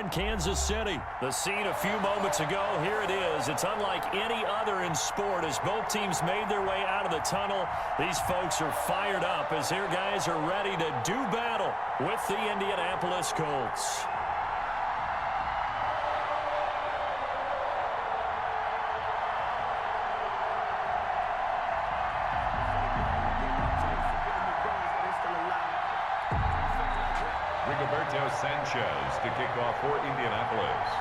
from Kansas City. The scene a few moments ago, here it is. It's unlike any other in sport as both teams made their way out of the tunnel. These folks are fired up as their guys are ready to do battle with the Indianapolis Colts. Sanchez to kick off for Indianapolis.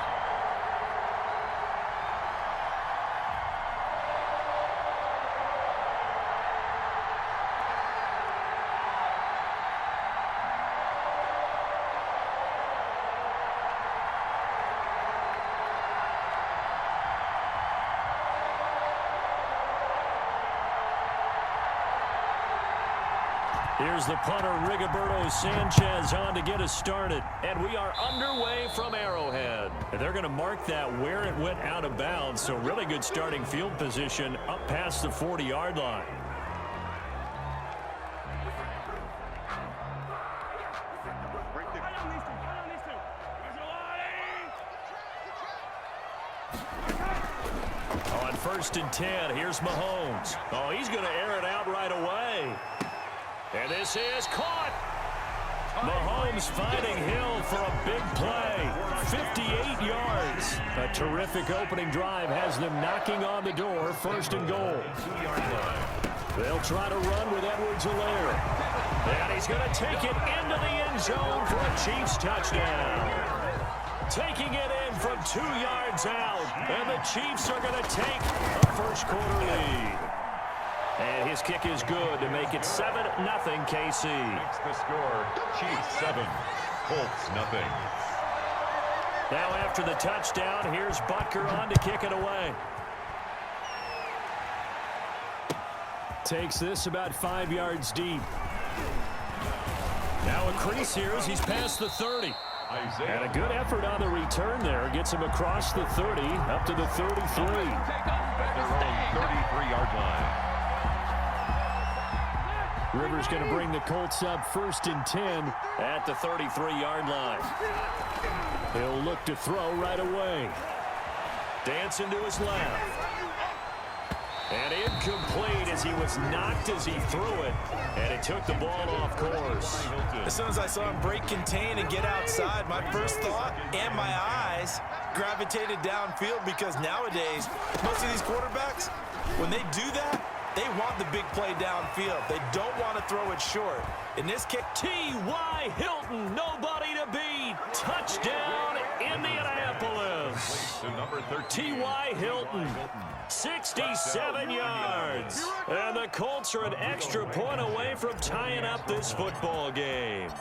Here's the punter, Rigoberto Sanchez, on to get us started. And we are underway from Arrowhead. And they're going to mark that where it went out of bounds. So really good starting field position up past the 40-yard line. On 1st and 10, here's Mahomes. Oh, he's going to air it out right away. And this is caught. Mahomes finding Hill for a big play. 58 yards. A terrific opening drive has them knocking on the door. 1st and goal. They'll try to run with Edwards-Helaire. And he's going to take it into the end zone for a Chiefs touchdown. Taking it in from 2 yards out. And the Chiefs are going to take a first-quarter lead. And his kick is good to make it 7-0 KC. Makes the score, Chiefs 7, Colts nothing. Now after the touchdown, here's Butker on to kick it away. Takes this about 5 yards deep. Now a crease here as he's past the 30. And a good effort on the return there. Gets him across the 30, up to the 33. At their own 33-yard line. Rivers going to bring the Colts up 1st and 10 at the 33-yard line. He'll look to throw right away. Dancing to his left. And incomplete as he was knocked as he threw it. And it took the ball off course. As soon as I saw him break contain and get outside, my first thought and my eyes gravitated downfield because nowadays, most of these quarterbacks, when they do that, they want the big play downfield. They don't want to throw it short. In this case, T.Y. Hilton, nobody to beat. Touchdown, Indianapolis. T.Y. Hilton, 67 yards. And the Colts are an extra point away from tying up this football game.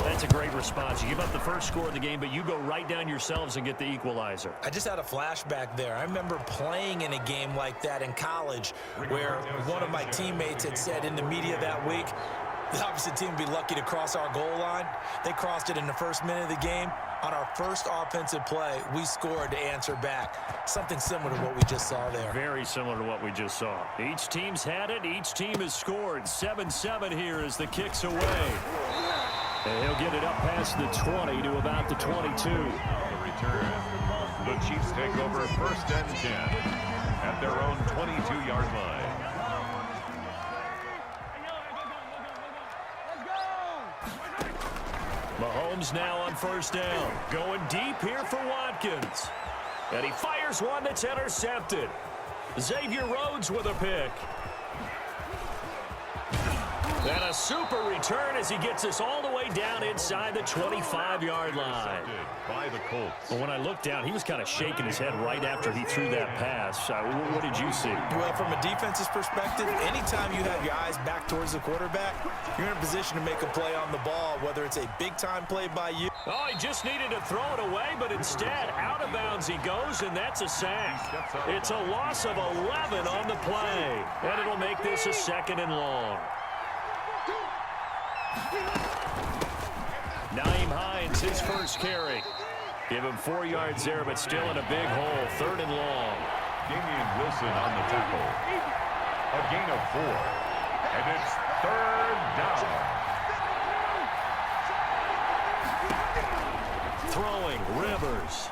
That's a great response. You give up the first score of the game, but you go right down yourselves and get the equalizer. I just had a flashback there. I remember playing in a game like that in college where one of my teammates had said in the media that week, the opposite team would be lucky to cross our goal line. They crossed it in the first minute of the game. On our first offensive play, we scored to answer back. Something similar to what we just saw there. Very similar to what we just saw. Each team's had it. Each team has scored. 7-7 here as the kick's away. And he'll get it up past the 20 to about the 22. The return. The Chiefs take over 1st and 10 at their own 22-yard line. Mahomes now on 1st down. Going deep here for Watkins. And he fires one that's intercepted. Xavier Rhodes with a pick. And a super return as he gets us all the way down inside the 25-yard line. By the Colts. Well, when I looked down, he was kind of shaking his head right after he threw that pass. What did you see? Well, from a defense's perspective, anytime you have your eyes back towards the quarterback, you're in a position to make a play on the ball, whether it's a big-time play by you. Oh, he just needed to throw it away, but instead, out of bounds he goes, and that's a sack. It's a loss of 11 on the play, and it'll make this a 2nd and long. Nyheim Hines, his first carry. Give him 4 yards there, but still in a big hole. 3rd and long. Damian Wilson on the tackle. A gain of 4. And it's 3rd down. Throwing. throwing. Rivers.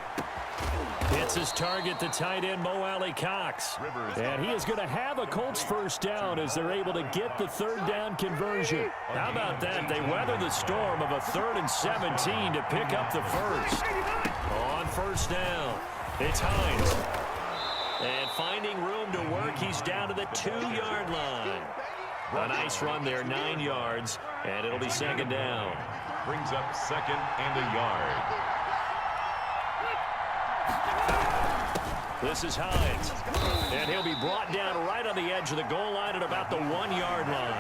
Hits his target, the tight end, Mo Alley-Cox. And he is going to have a Colts first down as they're able to get the third down conversion. How about that? They weather the storm of a 3rd and 17 to pick up the first. On first down, it's Hines. And finding room to work, he's down to the 2-yard line. A nice run there, 9 yards, and it'll be second down. Brings up 2nd and a yard. This is Hines, and he'll be brought down right on the edge of the goal line at about the 1-yard line.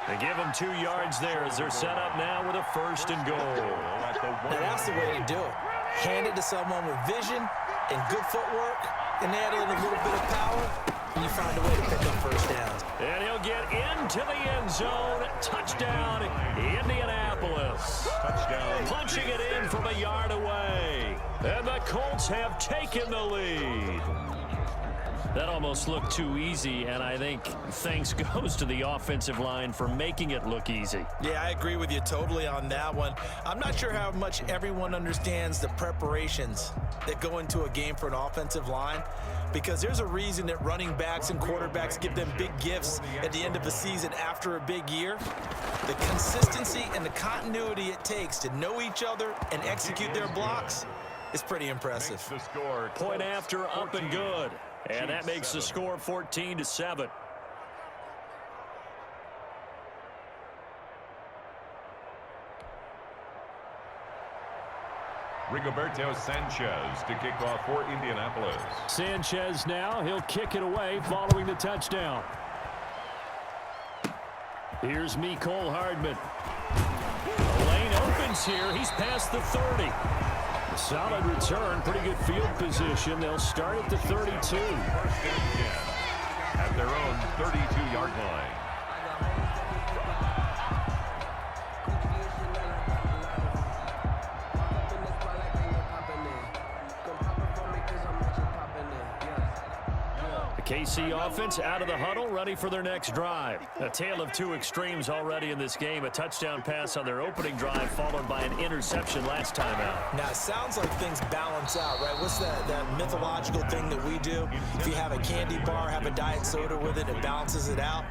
They give him 2 yards there as they're set up now with a 1st and goal. Now that's the way to do it. Hand it to someone with vision and good footwork, and add in a little bit of power, and you find a way to pick up first downs. And he'll get into the end zone. Touchdown, Indianapolis. Touchdown. Punching it in from a yard away. And the Colts have taken the lead. That almost looked too easy, and I think thanks goes to the offensive line for making it look easy. Yeah, I agree with you totally on that one. I'm not sure how much everyone understands the preparations that go into a game for an offensive line, because there's a reason that running backs and quarterbacks give them big gifts at the end of the season after a big year. The consistency and the continuity it takes to know each other and execute their blocks is pretty impressive. Point after, up and good. And that makes the score 14-7. Rigoberto Sanchez to kick off for Indianapolis. Sanchez now, he'll kick it away following the touchdown. Here's Mecole Hardman. The lane opens here. He's past the 30. A solid return, pretty good field position. They'll start at the 32. First and 10 at their own 32-yard line. KC offense out of the huddle, ready for their next drive. A tale of two extremes already in this game. A touchdown pass on their opening drive, followed by an interception last time out. Now, it sounds like things balance out, right? What's that mythological thing that we do? If you have a candy bar, have a diet soda with it, it balances it out.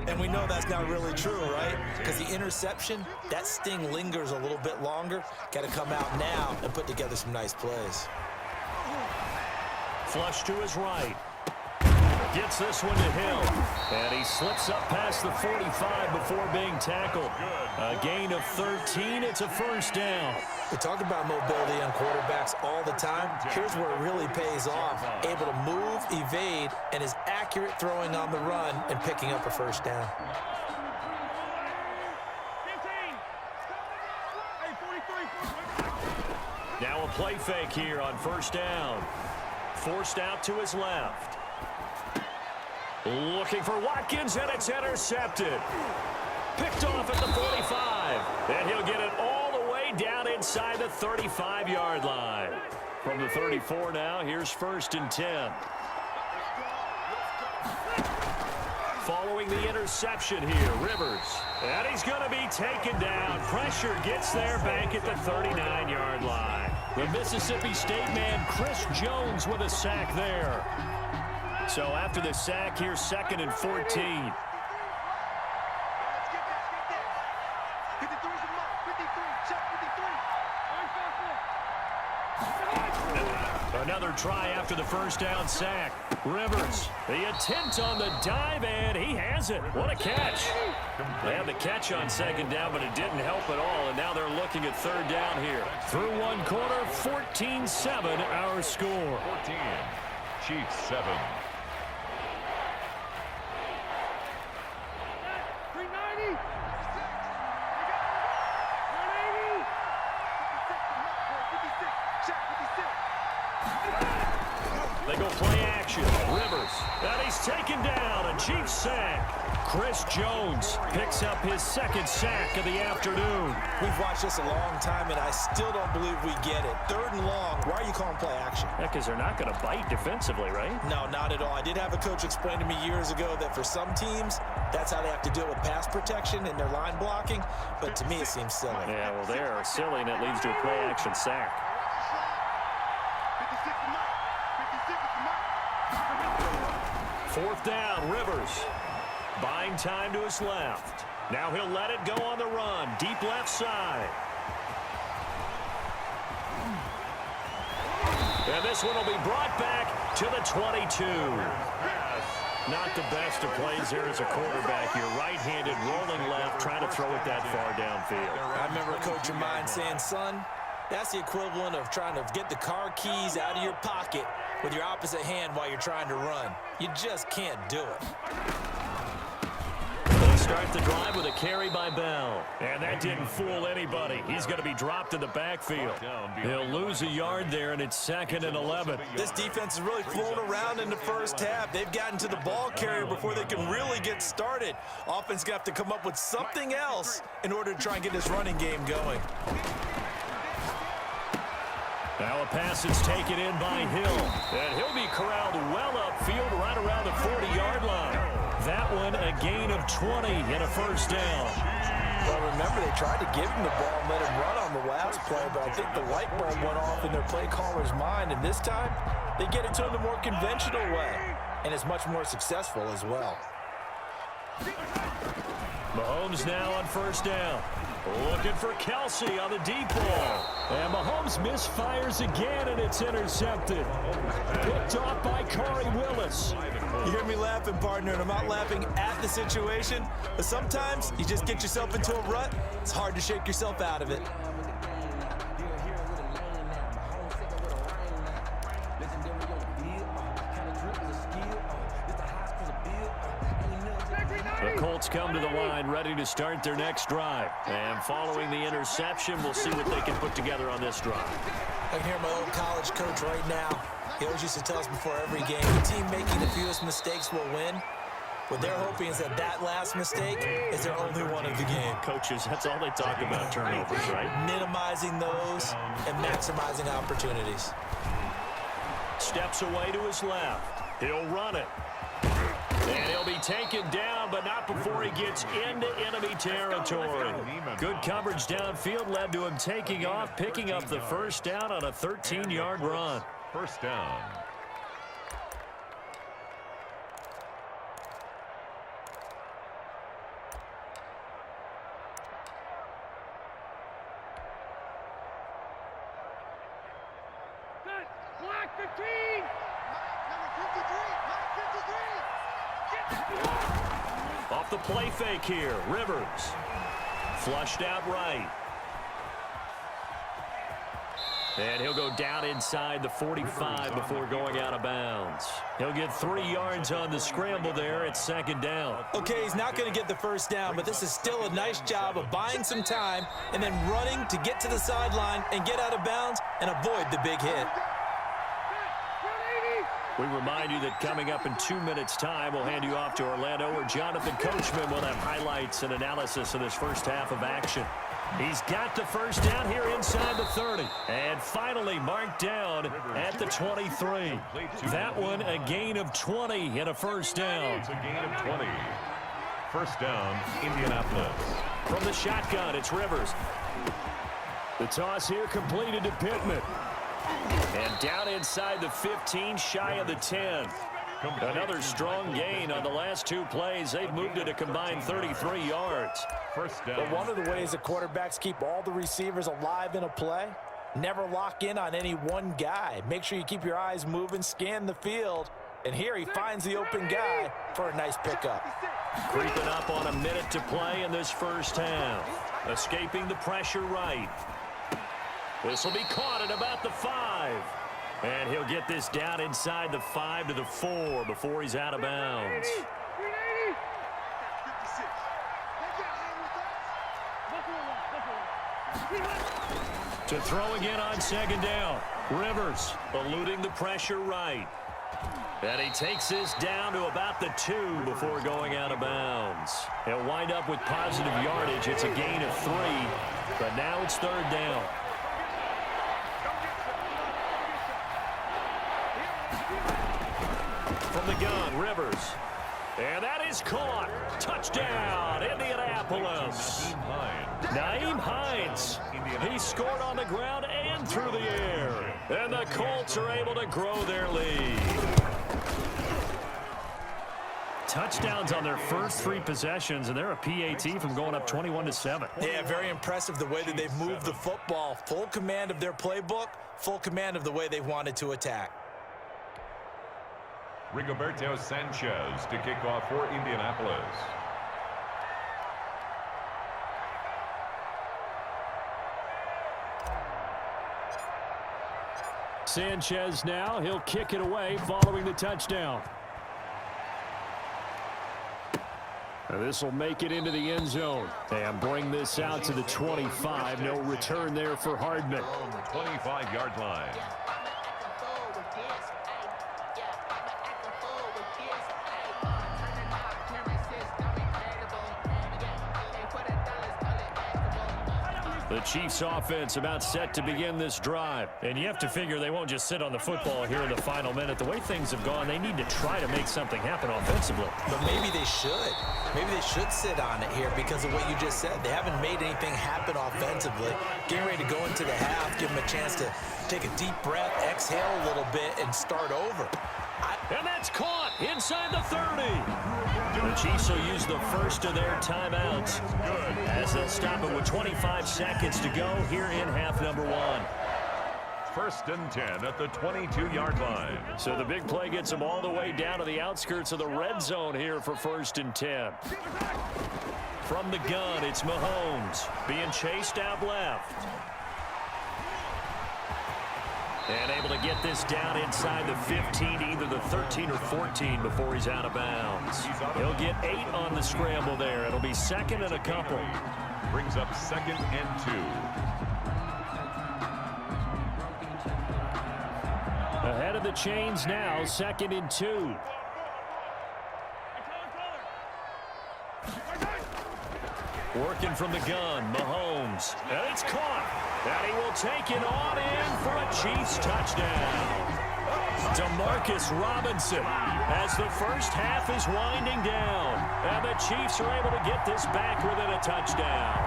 And we know that's not really true, right? Because the interception, that sting lingers a little bit longer. Got to come out now and put together some nice plays. Flush to his right. Gets this one to Hill. And he slips up past the 45 before being tackled. A gain of 13. It's a first down. We talk about mobility on quarterbacks all the time. Here's where it really pays off. Able to move, evade, and is accurate throwing on the run and picking up a first down. Now a play fake here on first down. Forced out to his left. Looking for Watkins, and it's intercepted. Picked off at the 45. And he'll get it all the way down inside the 35-yard line. From the 34 now, here's 1st and 10. Following the interception here, Rivers. And he's going to be taken down. Pressure gets there back at the 39-yard line. The Mississippi State man, Chris Jones, with a sack there. So after the sack, here's 2nd and 14. Another try after the first down sack. Rivers, the attempt on the dive, and he has it. What a catch. They had the catch on 2nd down, but it didn't help at all, and now they're looking at 3rd down here. Through one quarter, 14-7 our score. 14, Chiefs 7. They go play action. Rivers. And he's taken down. A Chiefs sack. Chris Jones picks up his 2nd sack of the afternoon. We've watched this a long time, and I still don't believe we get it. 3rd and long. Why are you calling play action? Yeah, because they're not going to bite defensively, right? No, not at all. I did have a coach explain to me years ago that for some teams, that's how they have to deal with pass protection and their line blocking. But to me, it seems silly. Yeah, well, they're silly, and it leads to a play action sack. 4th down, Rivers. Buying time to his left. Now he'll let it go on the run. Deep left side. And this one will be brought back to the 22. Not the best of plays there as a quarterback. You're right-handed, rolling left, trying to throw it that far downfield. I remember a coach of mine saying, son, that's the equivalent of trying to get the car keys out of your pocket with your opposite hand while you're trying to run. You just can't do it. They start the drive with a carry by Bell. And that didn't fool anybody. He's going to be dropped in the backfield. He'll lose a yard there, and it's 2nd and 11. This defense is really flown around in the first half. They've gotten to the ball carrier before they can really get started. Offense got to come up with something else in order to try and get this running game going. Now a pass is taken in by Hill. And he'll be corralled well upfield right around the 40-yard line. That one a gain of 20 and a first down. Well, remember, they tried to give him the ball and let him run on the last play, but I think the light bulb went off in their play caller's mind, and this time they get it to him the more conventional way, and it's much more successful as well. Mahomes now on first down. Looking for Kelsey on the deep ball. And Mahomes misfires again, and it's intercepted. Picked off by Corey Willis. You hear me laughing, partner, and I'm not laughing at the situation, but sometimes you just get yourself into a rut. It's hard to shake yourself out of it. The Colts come to the line, ready to start their next drive. And following the interception, we'll see what they can put together on this drive. I can hear my old college coach right now. He always used to tell us before every game, the team making the fewest mistakes will win. What they're hoping is that that last mistake is their only one of the game. Coaches, that's all they talk about, turnovers, right? Minimizing those and maximizing opportunities. Steps away to his left. He'll run it. And he'll be taken down, but not before he gets into enemy territory. Good coverage downfield led to him taking off, picking up the first down on a 13-yard run. First down. Black 15! Off the play fake here, Rivers. Flushed out right. And he'll go down inside the 45 before going out of bounds. He'll get 3 yards on the scramble there at 2nd down. Okay, he's not going to get the first down, but this is still a nice job of buying some time and then running to get to the sideline and get out of bounds and avoid the big hit. We remind you that coming up in 2 minutes' time, we'll hand you off to Orlando, where Jonathan Coachman will have highlights and analysis of this first half of action. He's got the first down here inside the 30. And finally marked down at the 23. That one a gain of 20 and a first down. It's a gain of 20. First down, Indianapolis. From the shotgun, it's Rivers. The toss here completed to Pittman. And down inside the 15, shy of the 10. Another strong gain on the last 2 plays. They've moved it a combined 33 yards. First down. But one of the ways that quarterbacks keep all the receivers alive in a play, never lock in on any one guy. Make sure you keep your eyes moving, scan the field. And here he finds the open guy for a nice pickup. Creeping up on a minute to play in this first half. Escaping the pressure right. This will be caught at about the 5. And he'll get this down inside the 5 to the 4 before he's out of bounds. To throw again on 2nd down. Rivers eluding the pressure right. And he takes this down to about the 2 before going out of bounds. He'll wind up with positive yardage. It's a gain of 3, but now it's 3rd down. From the gun, Rivers. And that is caught. Touchdown, Indianapolis. Nyheim Hines. He scored on the ground and through the air. And the Colts are able to grow their lead. touchdowns on their first 3 possessions, and they're a PAT from going up 21-7. Yeah, very impressive the way that they've moved the football. Full command of their playbook, full command of the way they wanted to attack. Rigoberto Sanchez to kick off for Indianapolis. Sanchez now, he'll kick it away following the touchdown. This will make it into the end zone and bring this out to the 25. No return there for Hardman. 25-yard line. The Chiefs offense about set to begin this drive. And you have to figure they won't just sit on the football here in the final minute. The way things have gone, they need to try to make something happen offensively. But maybe they should. Maybe they should sit on it here because of what you just said. They haven't made anything happen offensively. Getting ready to go into the half, give them a chance to take a deep breath, exhale a little bit, and start over. And that's caught inside the 30. The Chiefs will use the first of their timeouts as they'll stop it with 25 seconds to go here in half number 1. First and 10 at the 22-yard line. So the big play gets them all the way down to the outskirts of the red zone here for first and 10. From the gun, it's Mahomes being chased out left. And able to get this down inside the 15, either the 13 or 14 before he's out of bounds. He'll get 8 on the scramble there. It'll be second and a couple. Brings up second and 2. Ahead of the chains now, second and 2. Working from the gun, Mahomes. And it's caught. And he will take it on in for a Chiefs touchdown. Demarcus Robinson as the first half is winding down. And the Chiefs are able to get this back within a touchdown.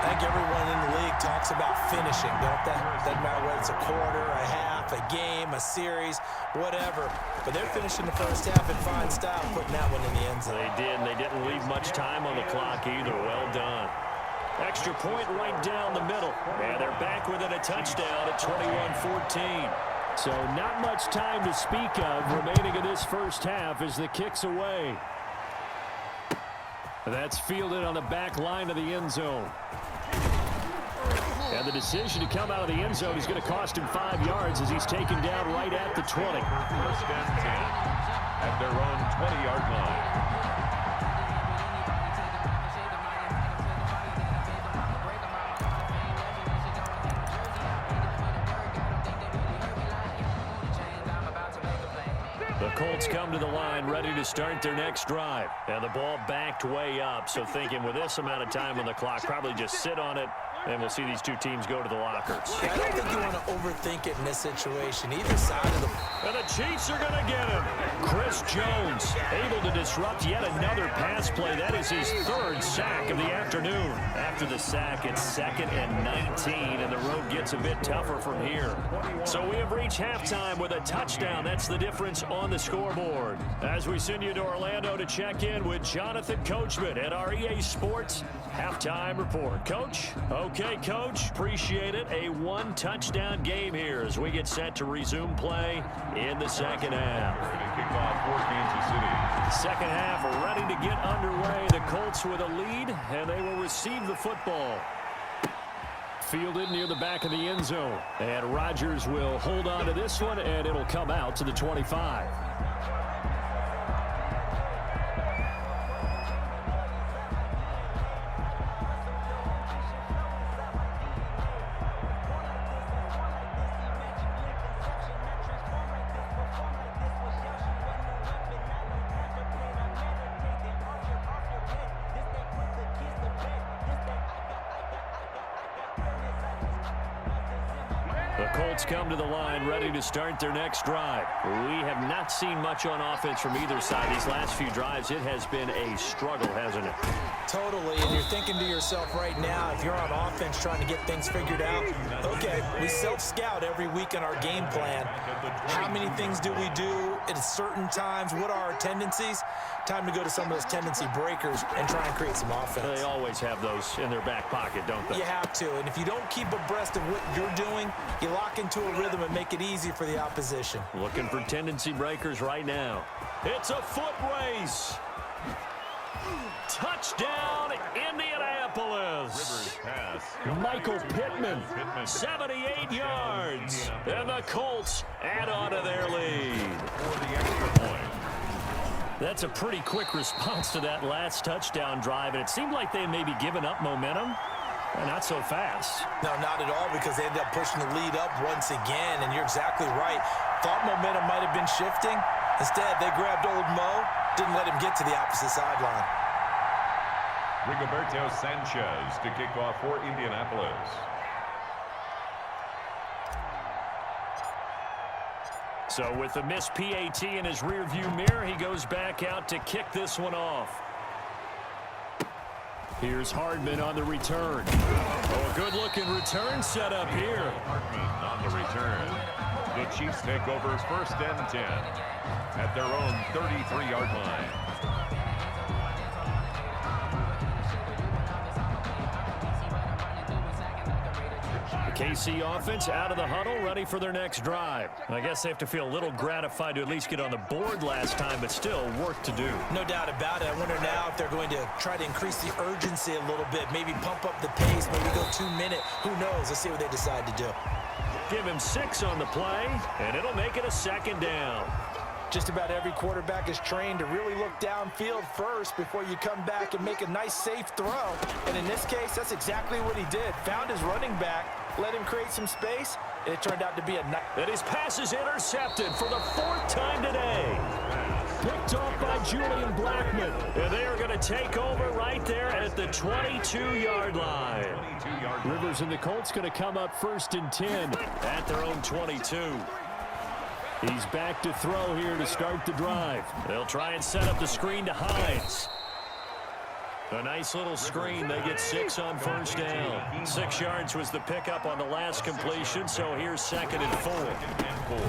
I think everyone in the league talks about finishing, don't they? Doesn't matter whether it's a quarter, a half, a game, a series, whatever. But they're finishing the first half in fine style, putting that one in the end zone. They did, and they didn't leave much time on the clock either. Well done. Extra point right down the middle. And they're back within a touchdown at 21-14. So not much time to speak of remaining in this first half as the kick's away. That's fielded on the back line of the end zone. And the decision to come out of the end zone is going to cost him 5 yards as he's taken down right at the 20. First and 10 at their own 20-yard line. The Colts come to the line ready to start their next drive. And the ball backed way up. So thinking with this amount of time on the clock, probably just sit on it. And we'll see these two teams go to the lockers. Yeah, I don't think you want to overthink it in this situation. Either side of the... And the Chiefs are going to get him. Chris Jones able to disrupt yet another pass play. That is his 3rd sack of the afternoon. After the sack, it's 2nd and 19, and the road gets a bit tougher from here. So we have reached halftime with a touchdown. That's the difference on the scoreboard. As we send you to Orlando to check in with Jonathan Coachman at our EA Sports Halftime Report. Coach? Okay, Coach. Appreciate it. A 1-touchdown game here as we get set to resume play in the second half. Kickoff for Kansas City. Second half ready to get underway. The Colts with a lead, and they will receive the football. Fielded near the back of the end zone. And Rodgers will hold on to this one, and it'll come out to the 25. The Colts come to the line ready to start their next drive. We have not seen much on offense from either side. These last few drives, it has been a struggle, hasn't it? Totally, and you're thinking to yourself right now, if you're on offense trying to get things figured out, okay, we self-scout every week in our game plan. How many things do we do at certain times? What are our tendencies? Time to go to some of those tendency breakers and try and create some offense. They always have those in their back pocket, don't they? You have to, and if you don't keep abreast of what you're doing, you lock into a rhythm and make it easy for the opposition. Looking for tendency breakers right now. It's a foot race. Touchdown, Indianapolis. Michael Pittman, 78 yards. And the Colts add on to their lead. That's a pretty quick response to that last touchdown drive, and it seemed like they may be giving up momentum. Not so fast. No, not at all, because they ended up pushing the lead up once again, and you're exactly right. Thought momentum might have been shifting. Instead, they grabbed old Mo, didn't let him get to the opposite sideline. Rigoberto Sanchez to kick off for Indianapolis. So with the missed PAT in his rearview mirror, he goes back out to kick this one off. Here's Hardman on the return. Oh, a good-looking return set up here. Hardman on the return. The Chiefs take over 1st and 10 at their own 33-yard line. KC offense out of the huddle, ready for their next drive. I guess they have to feel a little gratified to at least get on the board last time, but still work to do. No doubt about it. I wonder now if they're going to try to increase the urgency a little bit, maybe pump up the pace, maybe go 2 minute. Who knows? Let's see what they decide to do. Give him 6 on the play, and it'll make it a 2nd down. Just about every quarterback is trained to really look downfield first before you come back and make a nice, safe throw. And in this case, that's exactly what he did. Found his running back, let him create some space, and it turned out to be a nice... And his pass is intercepted for the 4th time today. Picked off by Julian Blackman. And they are going to take over right there at the 22-yard line. Rivers and the Colts going to come up 1st and 10 at their own 22. He's back to throw here to start the drive. They'll try and set up the screen to Hines. A nice little screen. They get 6 on 1st down. 6 yards was the pickup on the last completion, so here's 2nd and 4.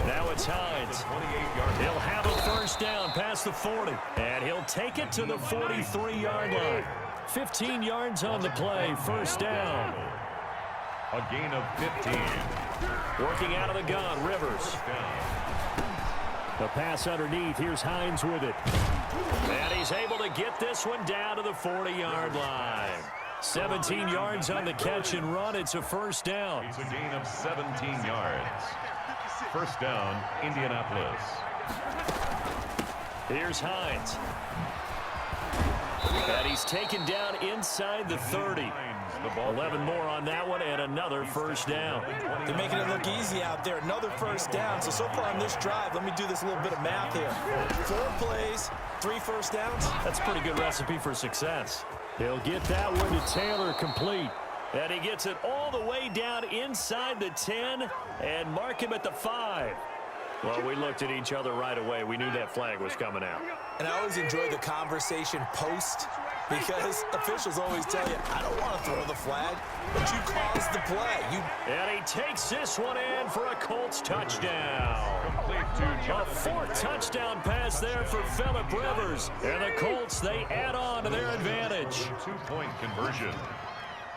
Now it's Hines. He'll have a 1st down past the 40, and he'll take it to the 43-yard line. 15 yards on the play, 1st down. A gain of 15. Working out of the gun, Rivers. The pass underneath. Here's Hines with it. And he's able to get this one down to the 40-yard line. 17 yards on the catch and run. It's a 1st down. It's a gain of 17 yards. 1st down, Indianapolis. Here's Hines. And he's taken down inside the 30. 11 more on that one, and another 1st down. They're making it look easy out there. Another 1st down. So far on this drive, let me do this little bit of math here. 4 plays, 3 1st downs. That's a pretty good recipe for success. He'll get that one to Taylor complete. And he gets it all the way down inside the 10 and mark him at the 5. Well, we looked at each other right away. We knew that flag was coming out. And I always enjoy the conversation post, because officials always tell you, I don't want to throw the flag, but you caused the play. And he takes this one in for a Colts touchdown. A 4th touchdown pass there for Phillip Rivers. And the Colts, they add on to their advantage. 2-point conversion.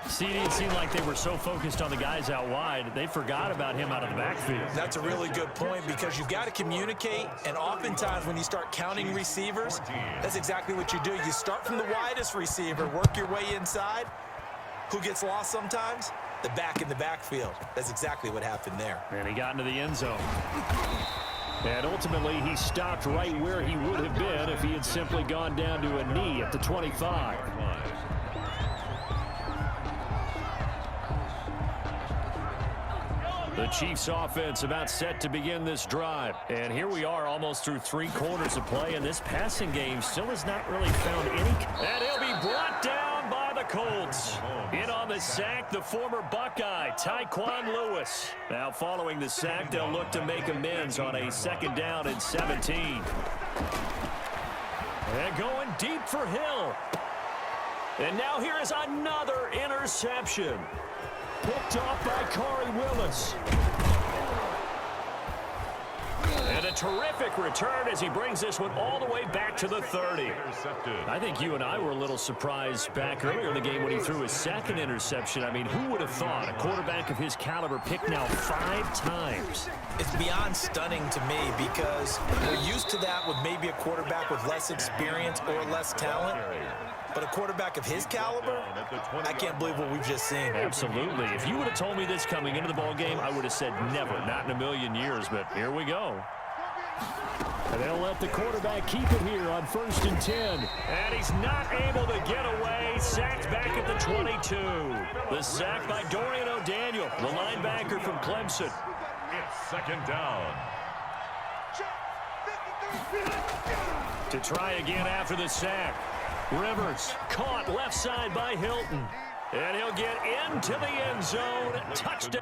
See, it seemed like they were so focused on the guys out wide, they forgot about him out of the backfield. That's a really good point, because you've got to communicate, and oftentimes when you start counting receivers, that's exactly what you do. You start from the widest receiver, work your way inside. Who gets lost sometimes? The back in the backfield. That's exactly what happened there. And he got into the end zone. And ultimately, he stopped right where he would have been if he had simply gone down to a knee at the 25. The Chiefs offense about set to begin this drive. And here we are almost through 3 quarters of play, and this passing game still has not really found any. And he'll be brought down by the Colts. In on the sack, the former Buckeye, Tyquan Lewis. Now following the sack, they'll look to make amends on a 2nd down and 17. And going deep for Hill. And now here is another interception. Picked off by Corey Willis. And a terrific return as he brings this one all the way back to the 30. I think you and I were a little surprised back earlier in the game when he threw his 2nd interception. I mean, who would have thought a quarterback of his caliber picked now 5 times? It's beyond stunning to me because we're used to that with maybe a quarterback with less experience or less talent. But a quarterback of his caliber, I can't believe what we've just seen. Absolutely. If you would have told me this coming into the ball game, I would have said never, not in a million years. But here we go. And they'll let the quarterback keep it here on 1st and 10. And he's not able to get away. Sacked back at the 22. The sack by Dorian O'Daniel, the linebacker from Clemson. It's 2nd down. To try again after the sack. Rivers caught left side by Hilton. And he'll get into the end zone. Touchdown.